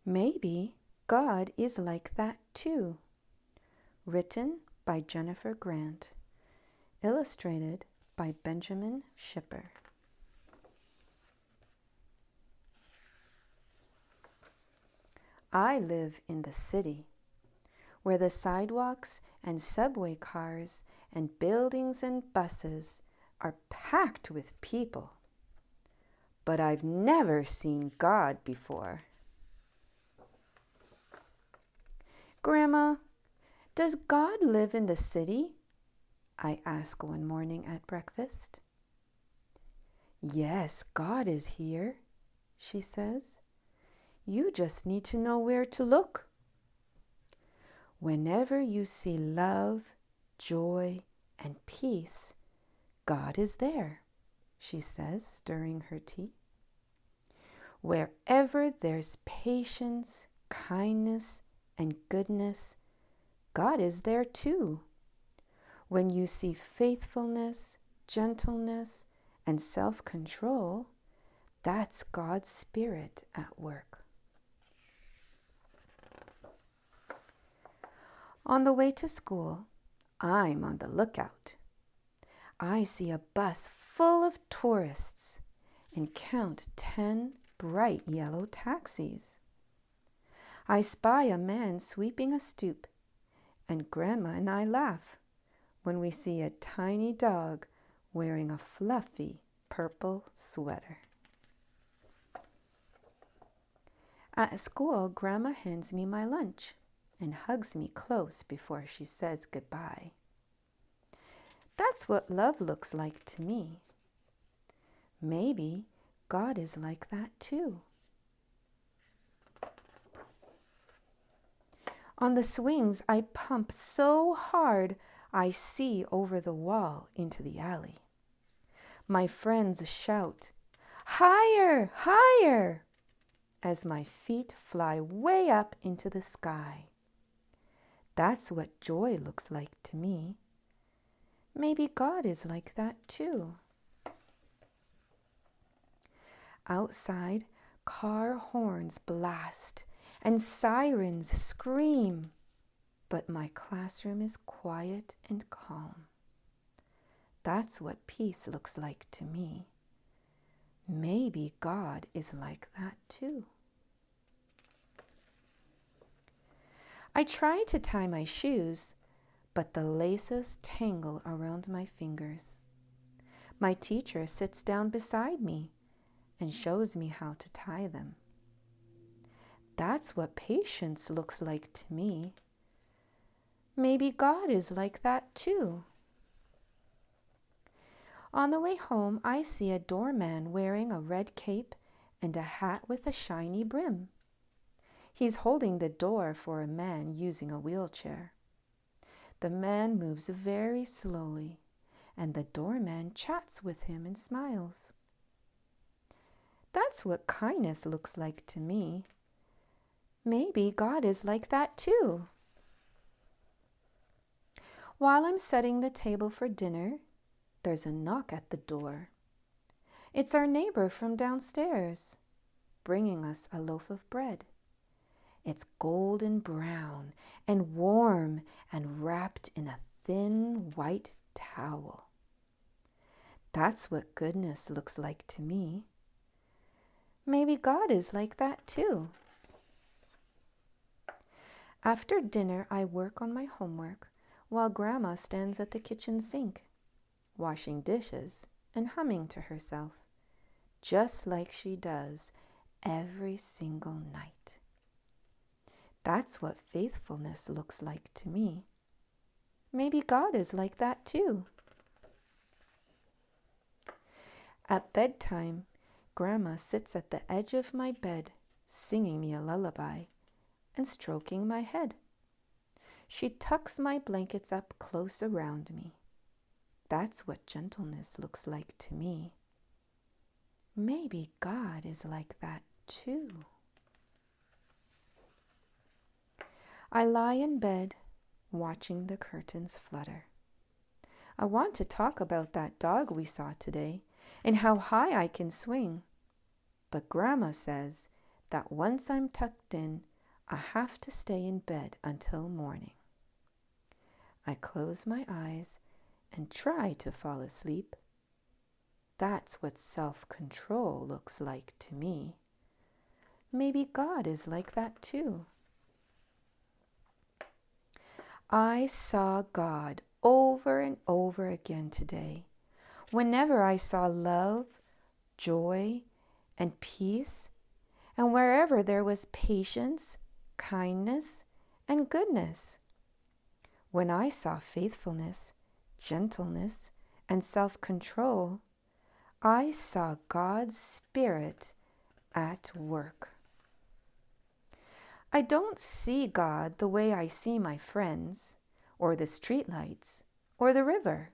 Maybe God is like that too. Written by Jennifer Grant. Illustrated by Benjamin Schipper. I live in the city, where the sidewalks and subway cars and buildings and buses are packed with people. But I've never seen God before. Grandma, does God live in the city? I ask one morning at breakfast. Yes, God is here, she says. You just need to know where to look. Whenever you see love, joy, and peace, God is there, she says, stirring her tea. Wherever there's patience, kindness, and goodness, God is there too. When you see faithfulness, gentleness, and self-control, that's God's Spirit at work. On the way to school, I'm on the lookout. I see a bus full of tourists and count 10 bright yellow taxis. I spy a man sweeping a stoop, and Grandma and I laugh when we see a tiny dog wearing a fluffy purple sweater. At school, Grandma hands me my lunch and hugs me close before she says goodbye. That's what love looks like to me. Maybe God is like that too. On the swings, I pump so hard I see over the wall into the alley. My friends shout, "Higher, higher!" as my feet fly way up into the sky. That's what joy looks like to me. Maybe God is like that too. Outside, car horns blast and sirens scream, but my classroom is quiet and calm. That's what peace looks like to me. Maybe God is like that too. I try to tie my shoes, but the laces tangle around my fingers. My teacher sits down beside me and shows me how to tie them. That's what patience looks like to me. Maybe God is like that too. On the way home, I see a doorman wearing a red cape and a hat with a shiny brim. He's holding the door for a man using a wheelchair. The man moves very slowly, and the doorman chats with him and smiles. That's what kindness looks like to me. Maybe God is like that too. While I'm setting the table for dinner, there's a knock at the door. It's our neighbor from downstairs, bringing us a loaf of bread. It's golden brown and warm and wrapped in a thin white towel. That's what goodness looks like to me. Maybe God is like that too. After dinner, I work on my homework while Grandma stands at the kitchen sink, washing dishes and humming to herself, just like she does every single night. That's what faithfulness looks like to me. Maybe God is like that too. At bedtime, Grandma sits at the edge of my bed, singing me a lullaby and stroking my head. She tucks my blankets up close around me. That's what gentleness looks like to me. Maybe God is like that too. I lie in bed, watching the curtains flutter. I want to talk about that dog we saw today and how high I can swing. But Grandma says that once I'm tucked in, I have to stay in bed until morning. I close my eyes and try to fall asleep. That's what self-control looks like to me. Maybe God is like that too. I saw God over and over again today. Whenever I saw love, joy, and peace, and wherever there was patience, kindness, and goodness. When I saw faithfulness, gentleness, and self-control, I saw God's Spirit at work. I don't see God the way I see my friends, or the streetlights, or the river,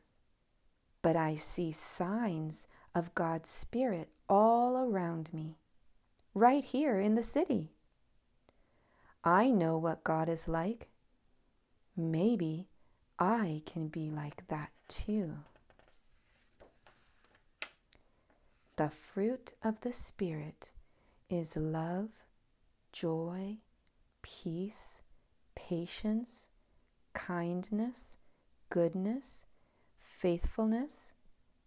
but I see signs of God's Spirit all around me, right here in the city. I know what God is like. Maybe I can be like that too. The fruit of the Spirit is love, joy, peace, patience, kindness, goodness, faithfulness,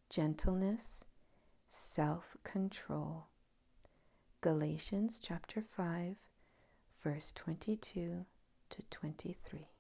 gentleness, self-control. Galatians chapter 5, verse 22 to 23.